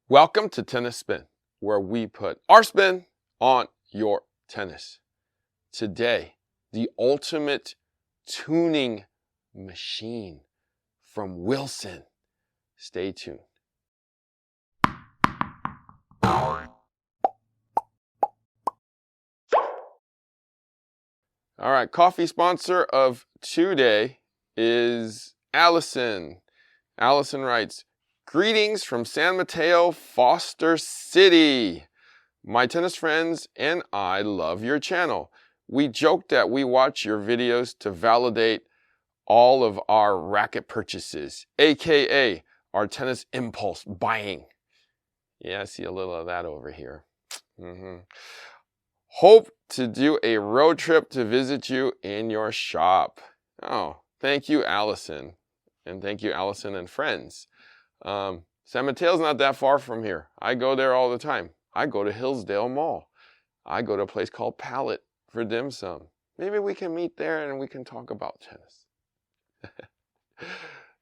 Welcome to Tennis Spin, where we put our spin on your tennis. Today, the ultimate tuning machine from Wilson. Stay tuned. All right, coffee sponsor of today is Allison. Allison writes, "Greetings from San Mateo, Foster City. My tennis friends and I love your channel. We joke that we watch your videos to validate all of our racket purchases, aka our tennis impulse buying." Yeah, I see a little of that over here. Hope to do a road trip to visit you in your shop. Oh, thank you, Allison. And thank you, Allison and friends. San Mateo's not that far from here. I go there all the time. I go to Hillsdale Mall. I go to a place called Palette for dim sum. Maybe we can meet there and we can talk about tennis.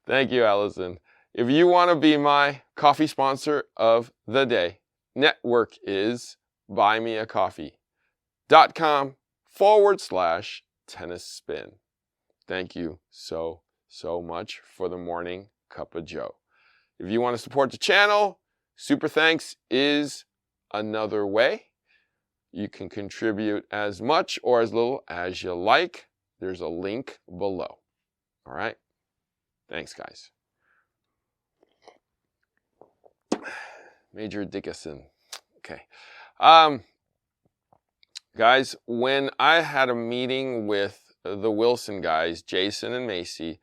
Thank you, Allison. If you want to be my coffee sponsor of the day, network is buymeacoffee.com/tennis spin. Thank you so much for the morning cup of joe. If you want to support the channel, super thanks is another way. You can contribute as much or as little as you like. There's a link below. All right? Thanks, guys. Major Dickinson. Okay. Guys, when I had a meeting with the Wilson guys, Jason and Macys,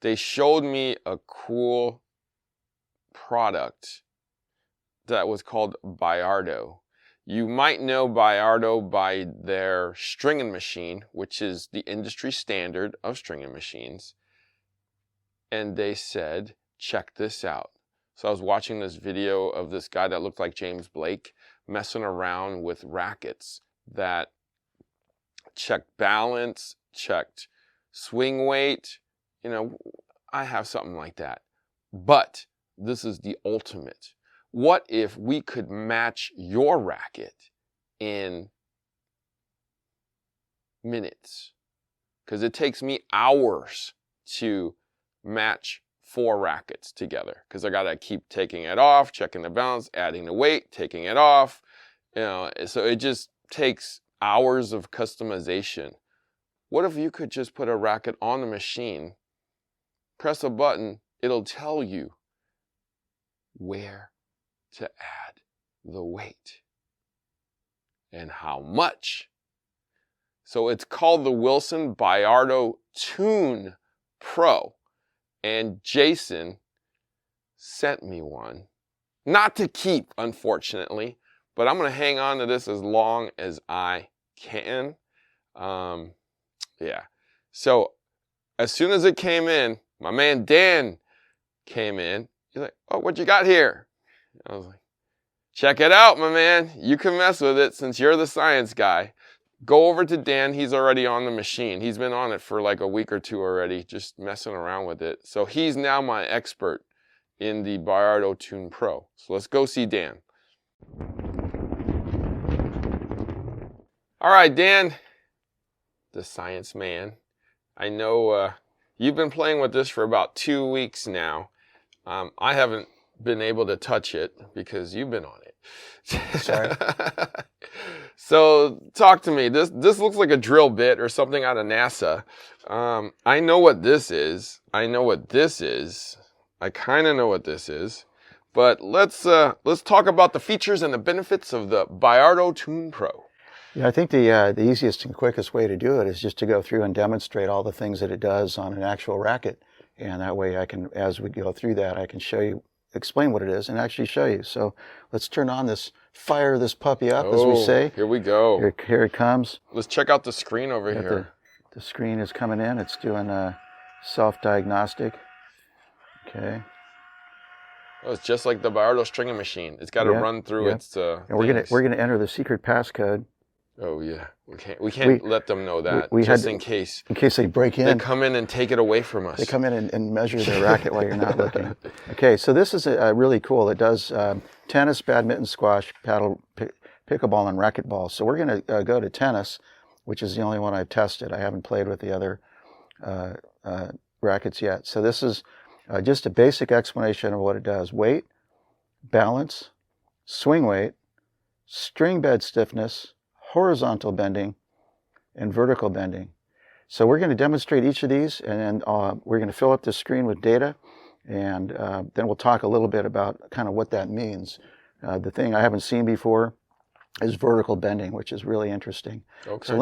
they showed me a cool product that was called Baiardo. You might know Baiardo by their stringing machine, which is the industry standard of stringing machines. And they said, check this out. So I was watching this video of this guy that looked like James Blake messing around with rackets that checked balance, checked swing weight. You know, I have something like that. But this is the ultimate. What if we could match your racket in minutes? Because it takes me hours to match 4 rackets together. Because I got to keep taking it off, checking the balance, adding the weight, taking it off. You know, so it just takes hours of customization. What if you could just put a racket on the machine, press a button, it'll tell you where to add the weight and how much. So it's called the Wilson Baiardo Tune Pro. And Jason sent me one. Not to keep, unfortunately, but I'm going to hang on to this as long as I can. Yeah. So as soon as it came in, my man Dan came in. He's like, "Oh, what you got here?" I was like, "Check it out, my man. You can mess with it since you're the science guy." Go over to Dan. He's already on the machine. He's been on it for like a week or two already, just messing around with it. So he's now my expert in the Baiardo Tune Pro. So let's go see Dan. All right, Dan, the science man. I know you've been playing with this for about 2 weeks now. I haven't been able to touch it because you've been on it. Sorry. So talk to me. This looks like a drill bit or something out of NASA. I know what this is. I know what this is. I kind of know what this is. But let's talk about the features and the benefits of the Baiardo Tune Pro. Yeah, I think the easiest and quickest way to do it is just to go through and demonstrate all the things that it does on an actual racket. And that way I can, as we go through that, I can show you, explain what it is and actually show you. So let's turn on this, fire this puppy up, as we say. Here we go. Here it comes. Let's check out the screen over here. The screen is coming in. It's doing a self-diagnostic. Okay. Oh, it's just like the Baiardo stringing machine. It's got to run through its and we're gonna enter the secret passcode. Oh yeah, we can't let them know that we just had, in case they break in. They come in and take it away from us. They come in and measure their racket while you're not looking. Okay, so this is really cool. It does tennis, badminton, squash, paddle, pickleball, and racquetball. So we're going to go to tennis, which is the only one I've tested. I haven't played with the other rackets yet. So this is just a basic explanation of what it does. Weight, balance, swing weight, string bed stiffness, horizontal bending, and vertical bending. So we're going to demonstrate each of these, and then we're going to fill up the screen with data, and then we'll talk a little bit about kind of what that means. The thing I haven't seen before is vertical bending, which is really interesting. Okay. So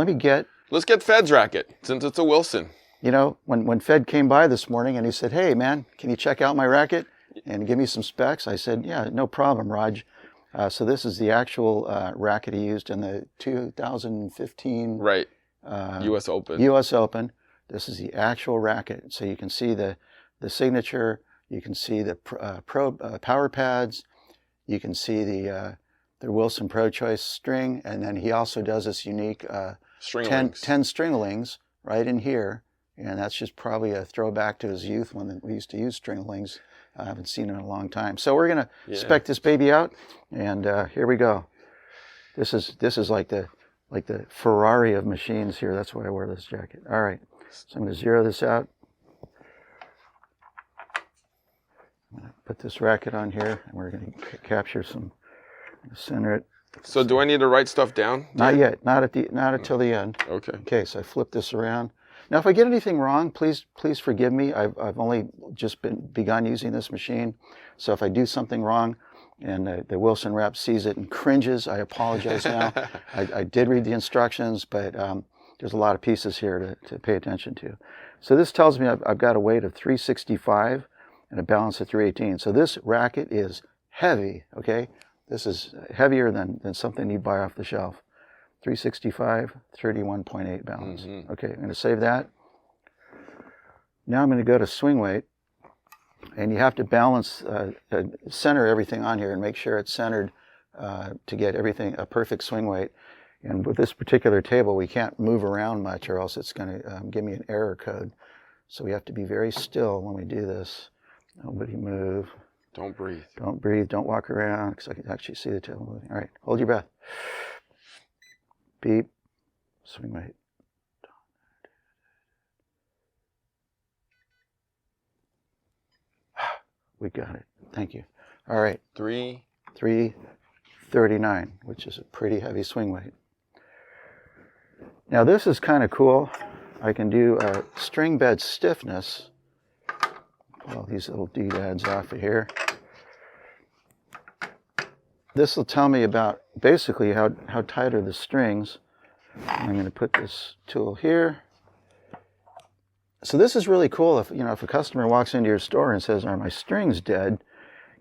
let's get Fed's racket, since it's a Wilson. You know, when Fed came by this morning and he said, "Hey man, can you check out my racket and give me some specs?" I said, "Yeah, no problem, Raj." So this is the actual racket he used in the 2015 U.S. Open. U.S. Open. This is the actual racket. So you can see the signature. You can see the power pads. You can see the Wilson Pro Choice string, and then he also does this unique 10 stringlings right in here, and that's just probably a throwback to his youth when we used to use stringlings. I haven't seen it in a long time. So we're gonna spec this baby out, and here we go. This is like the Ferrari of machines here. That's why I wear this jacket. All right, so I'm gonna zero this out. I'm gonna put this racket on here, and we're gonna capture some. Center it. So do I need to write stuff down? Not yet. Not until the end. Okay. Okay. So I flip this around. Now, if I get anything wrong, please forgive me. I've only just begun using this machine, so if I do something wrong, and the Wilson rep sees it and cringes, I apologize now. I did read the instructions, but there's a lot of pieces here to pay attention to. So this tells me I've got a weight of 365 and a balance of 318. So this racket is heavy. Okay. This is heavier than something you buy off the shelf. 365, 31.8 balance. Mm-hmm. Okay, I'm going to save that. Now I'm going to go to swing weight. And you have to balance, center everything on here and make sure it's centered to get everything, a perfect swing weight. And with this particular table, we can't move around much or else it's going to give me an error code. So we have to be very still when we do this. Nobody move. Don't breathe. Don't breathe. Don't walk around because I can actually see the table moving. All right. Hold your breath. Beep. Swing weight. We got it. Thank you. All right. 339, which is a pretty heavy swing weight. Now this is kind of cool. I can do string bed stiffness. Pull these little doodads off of here. This will tell me about basically how tight are the strings. I'm going to put this tool here. So this is really cool. If a customer walks into your store and says, "Are my strings dead?"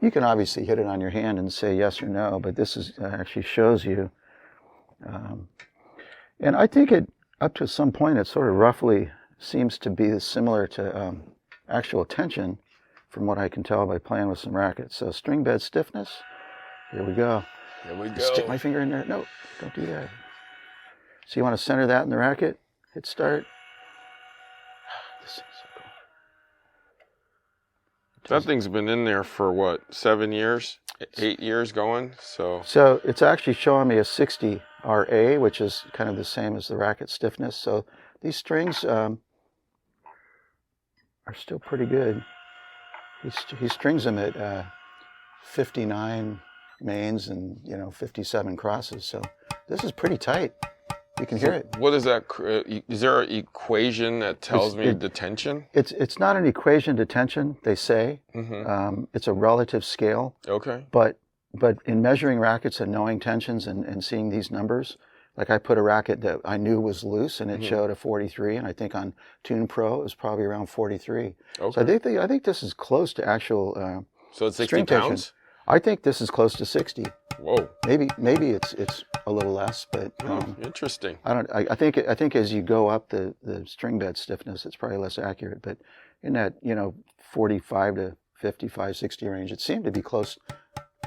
You can obviously hit it on your hand and say yes or no, but this is actually shows you. And I think up to some point it sort of roughly seems to be similar to actual tension from what I can tell by playing with some rackets. So string bed stiffness, here we go. Here we go. Stick my finger in there. No, don't do that. So you want to center that in the racket, hit start. This thing's so cool. That thing's been in there for what, 7 years, 8 years going? So it's actually showing me a 60 RA, which is kind of the same as the racket stiffness. So these strings are still pretty good. He strings them at 59 mains and 57 crosses. So this is pretty tight. You can hear it. What is that? Is there an equation that tells me the tension? It's not an equation to tension, they say. Mm-hmm. It's a relative scale. Okay. But in measuring rackets and knowing tensions and seeing these numbers, like I put a racket that I knew was loose and it showed a 43, and I think on Tune Pro it was probably around 43. Okay. So I think this is close to actual so it's 60 pounds? I think this is close to 60. Whoa. Maybe it's a little less, but interesting. I think as you go up the string bed stiffness, it's probably less accurate. But in that 45 to 55, 60 range, it seemed to be close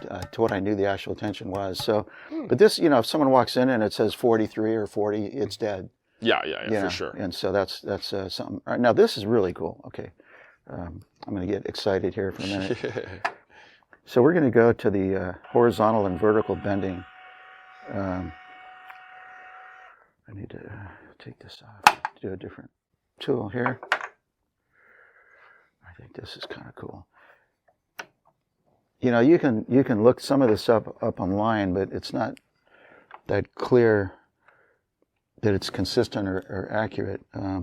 to what I knew the actual tension was. So, but this, you know, if someone walks in and it says 43 or 40, it's dead. Yeah, You know? for sure. And so that's something. All right, now this is really cool. Okay, I'm going to get excited here for a minute. So we're going to go to the horizontal and vertical bending. I need to take this off. Do a different tool here. I think this is kind of cool. You know, you can look some of this up online, but it's not that clear that it's consistent or accurate. I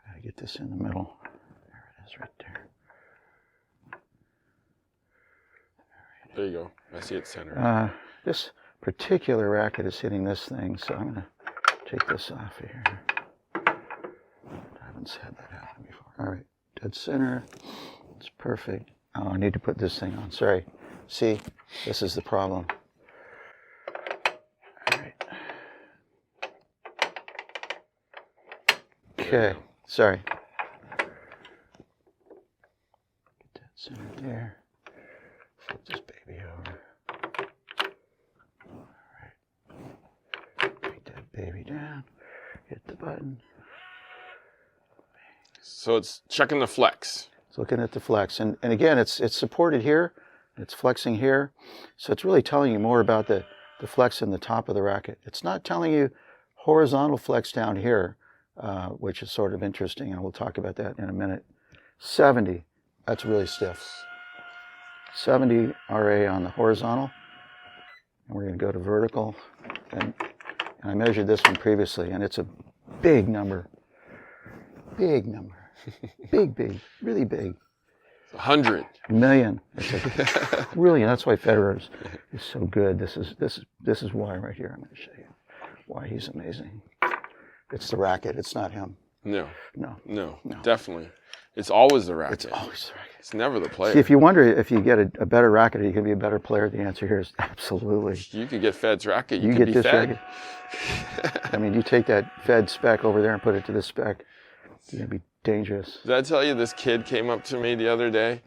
gotta get this in the middle. There it is, right there. There you go. I see it centered. This particular racket is hitting this thing, so I'm gonna take this off of here. I haven't had that happen before. All right, dead center. It's perfect. Oh, I need to put this thing on. Sorry. See, this is the problem. All right. Okay. Sorry. Get that centered there. Flip this baby over. All right. Take that baby down. Hit the button. So it's checking the flex. It's looking at the flex. And again, it's supported here. It's flexing here. So it's really telling you more about the flex in the top of the racket. It's not telling you horizontal flex down here, which is sort of interesting, and we'll talk about that in a minute. 70, that's really stiff. 70 RA on the horizontal. And we're going to go to vertical. And I measured this one previously, and it's a big number. Big number. Big, really big. 100 million. It's like brilliant. That's why Federer is so good. This is why right here. I'm going to show you why he's amazing. It's the racket. It's not him. No, No. definitely. It's always the racket. It's always the racket. It's never the player. See, if you wonder if you get a better racket, are you going to be a better player? The answer here is absolutely. You could get Fed's racket. You get could be this Fed. racket. I mean, you take that Fed spec over there and put it to this spec. You're going to be dangerous. Did I tell you this kid came up to me the other day,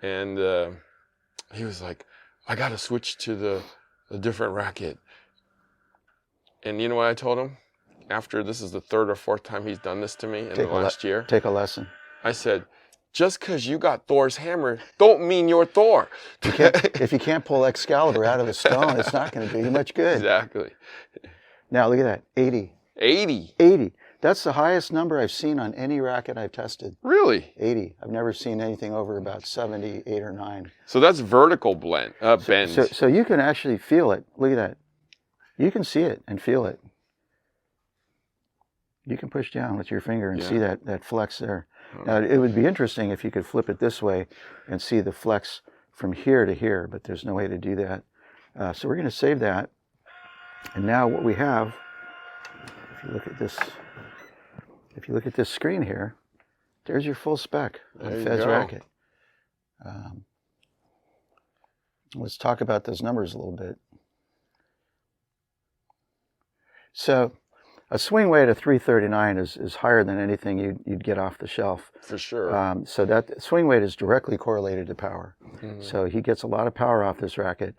and he was like, "I got to switch to a different racket." And you know what I told him? After this is the third or fourth time he's done this to me in the last year. Take a lesson. I said, just because you got Thor's hammer, don't mean you're Thor. If you can't pull Excalibur out of the stone, it's not going to do you much good. Exactly. Now look at that, 80. 80. 80. That's the highest number I've seen on any racket I've tested. Really? 80. I've never seen anything over about 70, 8 or 9. So that's vertical bend. So you can actually feel it. Look at that. You can see it and feel it. You can push down with your finger and see that flex there. Now, it would be interesting if you could flip it this way and see the flex from here to here, but there's no way to do that. So we're going to save that. And now what we have, if you look at this screen here, there's your full spec on Fed's racket. Let's talk about those numbers a little bit. So a swing weight of 339 is higher than anything you'd get off the shelf. For sure. So that swing weight is directly correlated to power. Mm-hmm. So he gets a lot of power off this racket.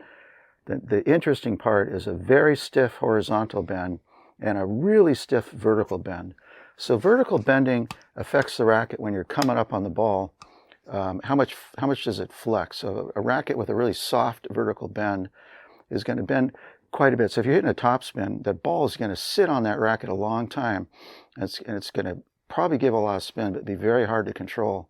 The interesting part is a very stiff horizontal bend and a really stiff vertical bend. So vertical bending affects the racket when you're coming up on the ball. How much does it flex? So a racket with a really soft vertical bend is going to bend quite a bit. So if you're hitting a topspin, that ball is going to sit on that racket a long time, and it's going to probably give a lot of spin, but be very hard to control.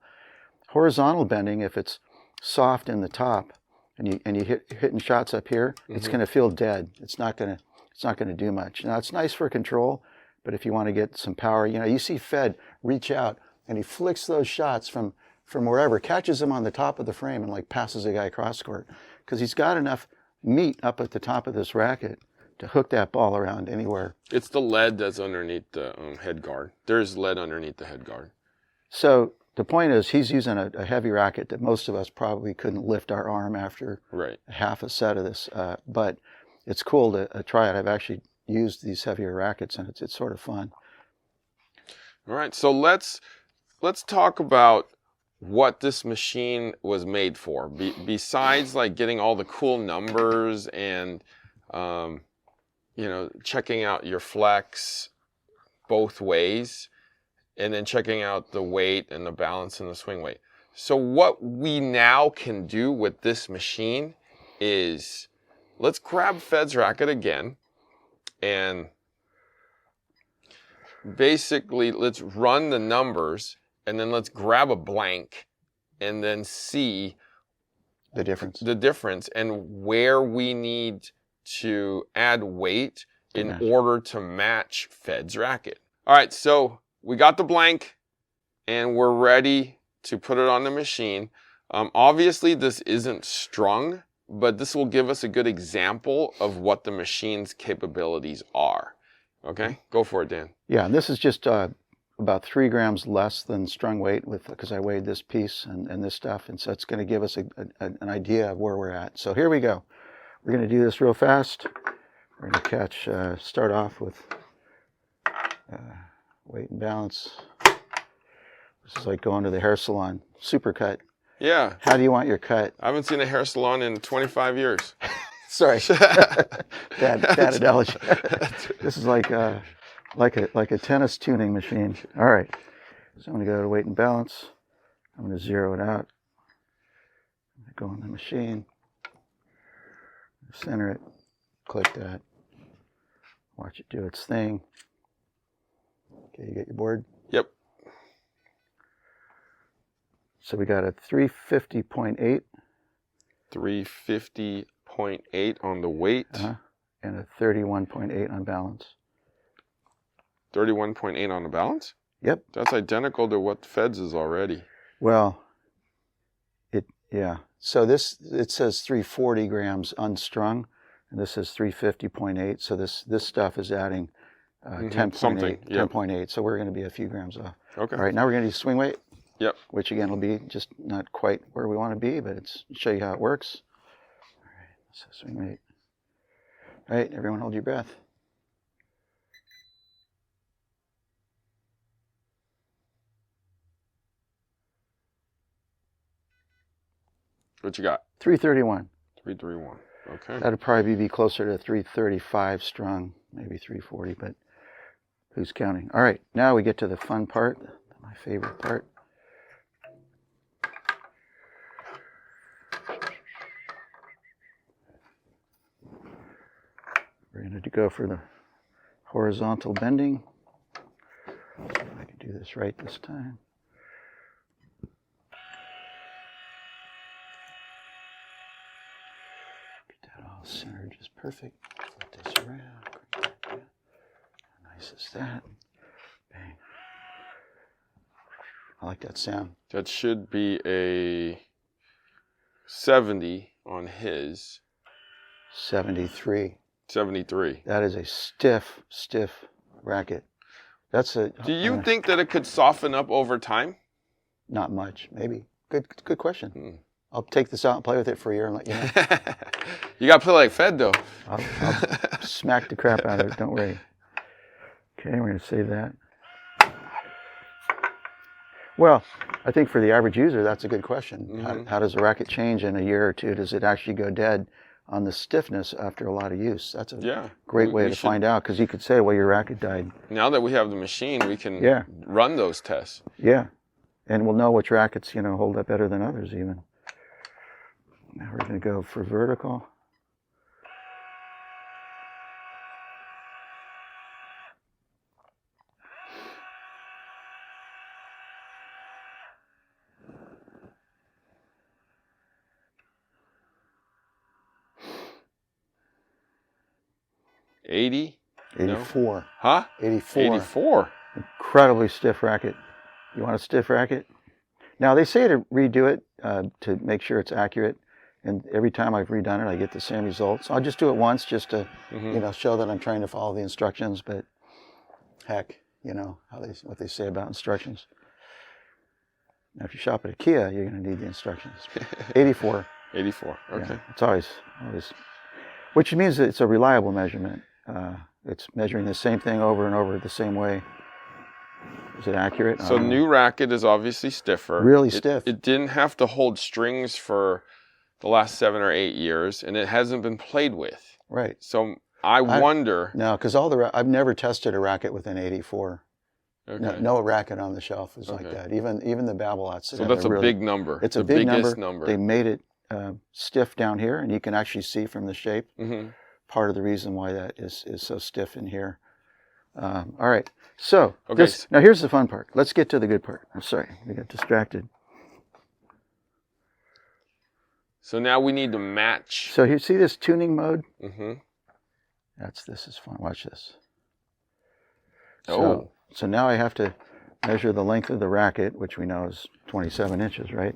Horizontal bending, if it's soft in the top, and you hitting shots up here, it's going to feel dead. It's not going to do much. Now it's nice for control, but if you want to get some power, you see Fed reach out and he flicks those shots from wherever, catches them on the top of the frame and like passes a guy cross court because he's got enough meat up at the top of this racket to hook that ball around anywhere. It's the lead that's underneath the head guard. There's lead underneath the head guard. So the point is he's using a heavy racket that most of us probably couldn't lift our arm after half a set of this. But it's cool to try it. I've actually used these heavier rackets, and it's sort of fun. All right, so let's talk about what this machine was made for. Besides like getting all the cool numbers and you know, checking out your flex both ways, and then checking out the weight and the balance and the swing weight. So what we now can do with this machine is, let's grab Fed's racket again, and basically let's run the numbers, and then let's grab a blank and then see the difference and where we need to add weight in order to match Fed's racket. All right, so we got the blank and we're ready to put it on the machine. Obviously this isn't strung, but this will give us a good example of what the machine's capabilities are. Okay, go for it, Dan. Yeah, and this is just about 3 grams less than strung weight because I weighed this piece and this stuff, and so it's going to give us an idea of where we're at. So here we go. We're going to do this real fast. We're going to start off with weight and balance. This is like going to the hair salon, super cut. Yeah. How do you want your cut? I haven't seen a hair salon in 25 years. Sorry, bad analogy. This is like a tennis tuning machine. All right, so I'm going to go to weight and balance. I'm going to zero it out. I'm going to go on the machine, center it, click that, watch it do its thing. Okay, you get your board? Yep. So we got a 350.8. 350.8 on the weight. And a 31.8 on balance. 31.8 on the balance? Yep. That's identical to what Fed's is already. Well, yeah. So it says 340 grams unstrung, and this is 350.8. So this stuff is adding 10.8. 10.8. So we're going to be a few grams off. Okay. All right. Now we're going to do swing weight. Yep. Which again will be just not quite where we want to be, but it's show you how it works. All right. So swing weight. All right. Everyone, hold your breath. What you got? 331. 331. Okay. That'd probably be closer to 335 strung, maybe 340, but who's counting? All right, now we get to the fun part, my favorite part. We're going to go for the horizontal bending. See if I can do this right this time. Centered just perfect. Flip this around. How nice is that? Bang. I like that sound. That should be a 70 on his. 73. 73. That is a stiff racket. That's a. Do you think that it could soften up over time? Not much, maybe. Good question. I'll take this out and play with it for a year and let you know. You got to play like Fed, though. I'll smack the crap out of it. Don't worry. Okay, we're going to save that. Well, I think for the average user, that's a good question. Mm-hmm. How does a racket change in a year or two? Does it actually go dead on the stiffness after a lot of use? That's a great way to find out, because you could say, well, your racket died. Now that we have the machine, we can run those tests. Yeah, and we'll know which rackets hold up better than others even. Now we're going to go for vertical. $80? 84. No. Huh? 84. 84. Incredibly stiff racket. You want a stiff racket? Now they say to redo it to make sure it's accurate. And every time I've redone it, I get the same results. I'll just do it once just to, show that I'm trying to follow the instructions. But heck, what they say about instructions. Now, if you shop at IKEA, you're going to need the instructions. 84. 84. Okay. Yeah, it's always, which means that it's a reliable measurement. It's measuring the same thing over and over the same way. Is it accurate? So new racket is obviously stiffer. Really stiff. It didn't have to hold strings for the last 7 or 8 years, and it hasn't been played with. Right. So I wonder. No, because I've never tested a racket with an 84. Okay. No racket on the shelf is like that. Even the Babolat's. So that's a big number. It's a big number. They made it stiff down here, and you can actually see from the shape part of the reason why that is so stiff in here. All right. So now here's the fun part. Let's get to the good part. I'm sorry, we got distracted. So now we need to match. So you see this tuning mode? Mm-hmm. This is fun. Watch this. Oh. So now I have to measure the length of the racket, which we know is 27 inches, right?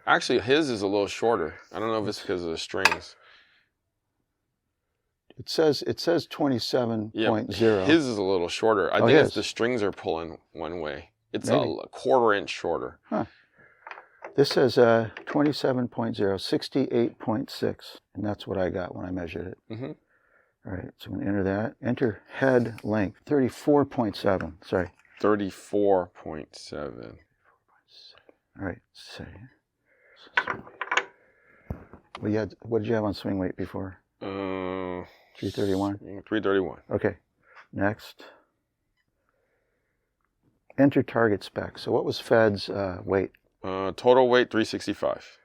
Actually, his is a little shorter. I don't know if it's because of the strings. It says 27.0. Yeah, his is a little shorter. I think it's the strings are pulling one way. It's a quarter inch shorter. Huh. This says 27.0, 68.6, and that's what I got when I measured it. Mm-hmm. All right, so I'm going to enter that. Enter head length, 34.7. Sorry. 34.7. All right, say. Well, what did you have on swing weight before? 331? 331. Okay, next. Enter target spec. So what was Fed's weight? Total weight 365.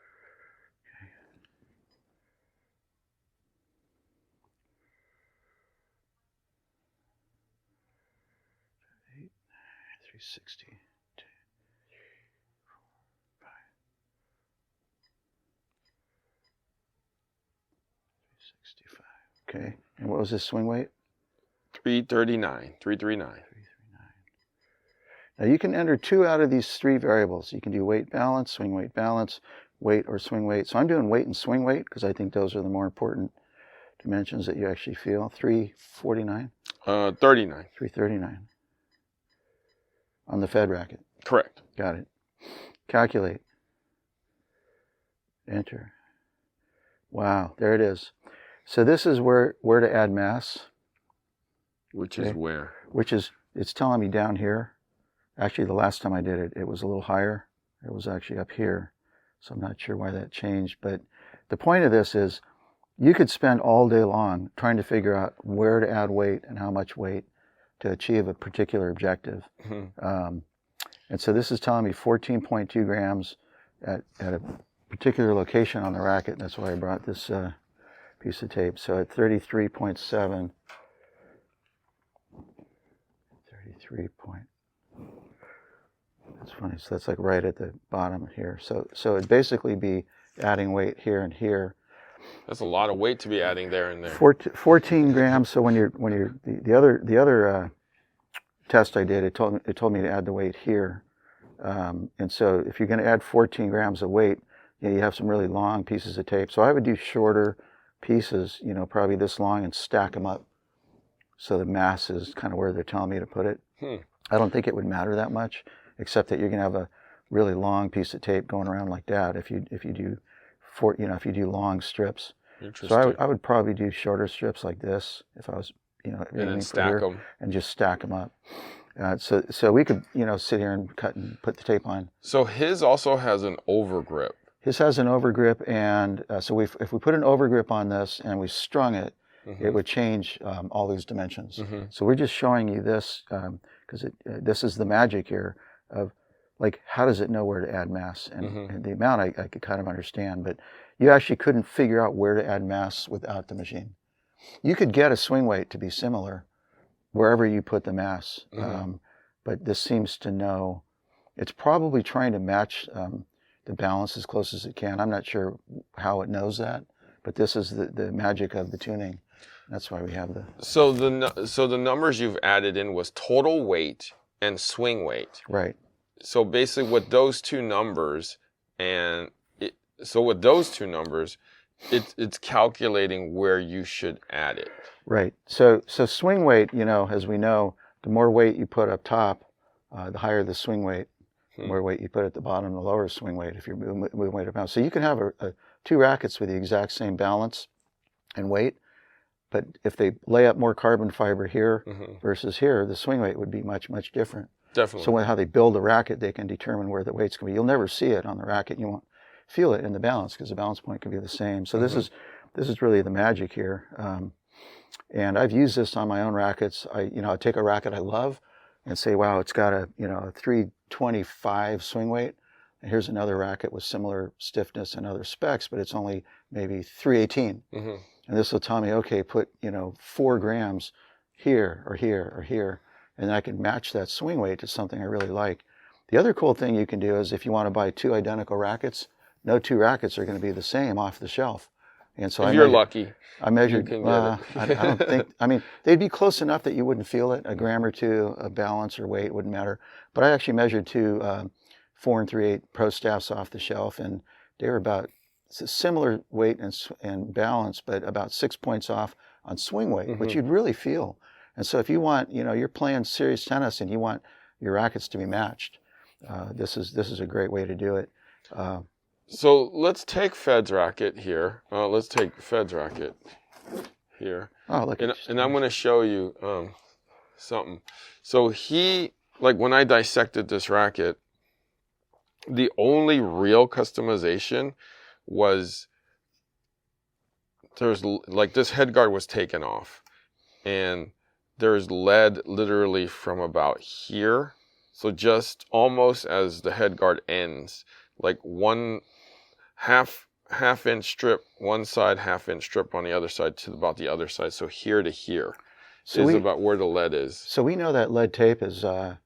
Okay, and what was his swing weight? 339. Now you can enter 2 out of these 3 variables. You can do weight balance, swing weight balance, weight or swing weight. So I'm doing weight and swing weight because I think those are the more important dimensions that you actually feel. 349? 39. 339. On the Fed racket. Correct. Got it. Calculate. Enter. Wow, there it is. So this is where to add mass. Which is where? It's telling me down here. Actually, the last time I did it, it was a little higher. It was actually up here. So I'm not sure why that changed. But the point of this is you could spend all day long trying to figure out where to add weight and how much weight to achieve a particular objective. Mm-hmm. And so this is telling me 14.2 grams at a particular location on the racket. That's why I brought this piece of tape. So at 33.7, 33 point. That's funny. So that's like right at the bottom here. So it'd basically be adding weight here and here. That's a lot of weight to be adding there and there. 14 grams. So when you're the other test I did, it told me to add the weight here. And so if you're going to add 14 grams of weight, you have some really long pieces of tape. So I would do shorter pieces, probably this long, and stack them up. So the mass is kind of where they're telling me to put it. I don't think it would matter that much, except that you're going to have a really long piece of tape going around like that if you do long strips. So I would probably do shorter strips like this if I was and then stack them and just stack them up. So we could sit here and cut and put the tape on. So his also has an overgrip. His has an overgrip, and so if we put an overgrip on this and we strung it, mm-hmm. it would change all these dimensions. Mm-hmm. So we're just showing you this because this is the magic here of like how does it know where to add mass, and, mm-hmm. and the amount I could kind of understand, but you actually couldn't figure out where to add mass without the machine. You could get a swing weight to be similar wherever you put the mass, mm-hmm. But this seems to know. It's probably trying to match the balance as close as it can. I'm not sure how it knows that, but this is the magic of the tuning. That's why we have the. So the numbers you've added in was total weight and swing weight. Right. So basically, with those two numbers, it's calculating where you should add it. Right. So swing weight, as we know, the more weight you put up top, the higher the swing weight. The more weight you put at the bottom, the lower swing weight if you're moving weight around. So you can have two rackets with the exact same balance and weight, But if they lay up more carbon fiber here Mm-hmm. versus here, the swing weight would be much, much different. Definitely. So how they build the racket, they can determine where the weight's going to be. You'll never see it on the racket. You won't feel it in the balance because the balance point can be the same. So this is really the magic here. And I've used this on my own rackets. I take a racket I love and say, wow, it's got a 325 swing weight. And here's another racket with similar stiffness and other specs, but it's only maybe 318. Mm-hmm. And this will tell me, okay, put 4 grams here or here or here, and I can match that swing weight to something I really like. The other cool thing you can do is if you want to buy 2 identical rackets, no 2 rackets are going to be the same off the shelf. And so if you're lucky, I measured. you can get it. I don't think. I mean, they'd be close enough that you wouldn't feel it. A gram or 2 of balance or weight wouldn't matter. But I actually measured 2 4 3/8 Pro staffs off the shelf, and they were about similar weight and balance, but about 6 points off on swing weight, which you'd really feel. And so if you want, you're playing serious tennis and you want your rackets to be matched, this is a great way to do it. So let's take Fed's racket here. Let's take Fed's racket here. Oh, look! And I'm going to show you something. So when I dissected this racket, the only real customization was this head guard was taken off, and there's lead literally from about here. So just almost as the head guard ends, like one half-inch strip one side, half-inch strip on the other side to about the other side. So here to here is about where the lead is. So we know that lead tape is a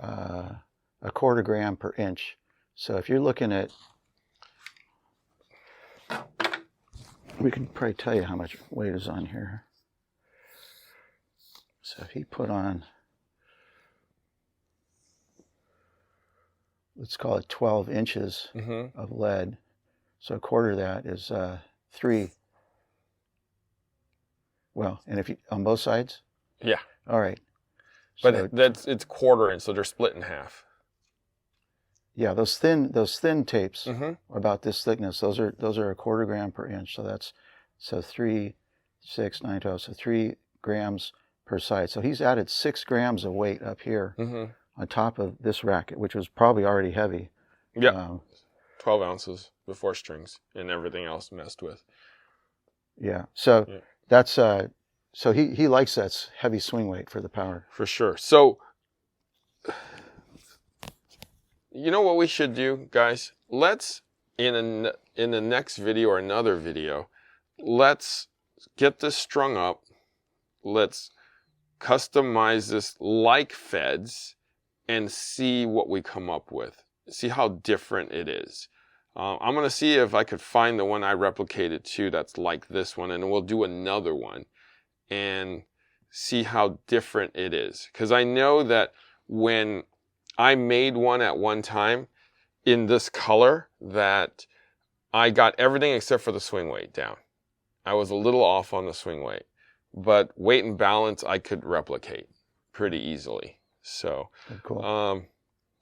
1/4 gram per inch. So if you're looking at, we can probably tell you how much weight is on here. So if he put on, let's call it 12 inches of lead. So 1/4 of that is 3. Well, and if you, on both sides? Yeah. All right. But so, it's 1/4 inch, so they're split in half. Yeah, those thin tapes are about this thickness. Those are 1/4 gram per inch. So 3, 6, 9, 12. So 3 grams per side. So he's added 6 grams of weight up here on top of this racket, which was probably already heavy. Yeah. 12 ounces before strings and everything else messed with. Yeah. So that's so he likes that heavy swing weight for the power. For sure. So you know what we should do, guys? Let's in the next video or another video, let's get this strung up. Let's customize this like Fed's and see what we come up with. See how different it is. I'm going to see if I could find the one I replicated too that's like this one, and we'll do another one and see how different it is. Because I know that when I made one at one time in this color that I got everything except for the swing weight down. I was a little off on the swing weight, but weight and balance I could replicate pretty easily. So, cool.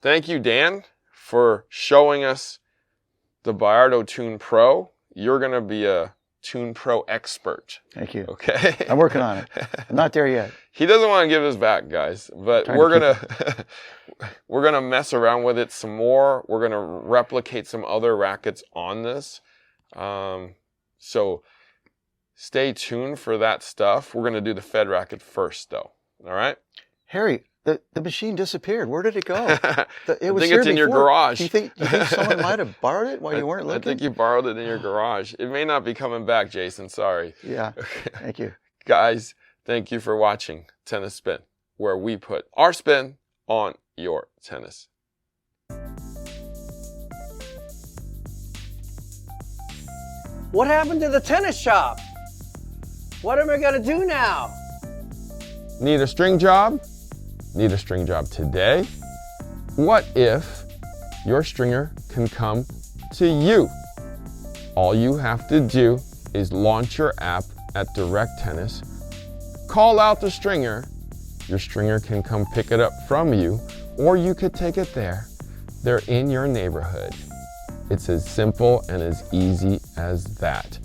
Thank you, Dan, for showing us the Baiardo Tune Pro. You're going to be a Tune Pro expert. Thank you. Okay. I'm working on it. I'm not there yet. He doesn't want to give us back, guys, but we're gonna mess around with it some more. We're gonna replicate some other rackets on this. So stay tuned for that stuff. We're gonna do the Fed racket first, though. All right. Harry, the machine disappeared. Where did it go? It was I think it's in your garage. Do you think someone might have borrowed it while you weren't looking? I think you borrowed it in your garage. It may not be coming back, Jason. Sorry. Yeah. Thank you. Guys, thank you for watching Tennis Spin, where we put our spin on your tennis. What happened to the tennis shop? What am I going to do now? Need a string job? Need a string job today? What if your stringer can come to you? All you have to do is launch your app at Direct Tennis, call out the stringer, your stringer can come pick it up from you, or you could take it there. They're in your neighborhood. It's as simple and as easy as that.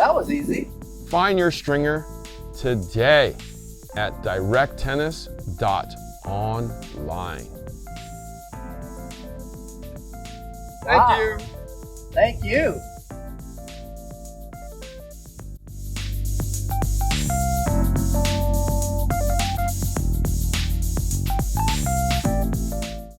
that was easy. Find your stringer today at directtennis.online. Wow. Thank you. Thank you.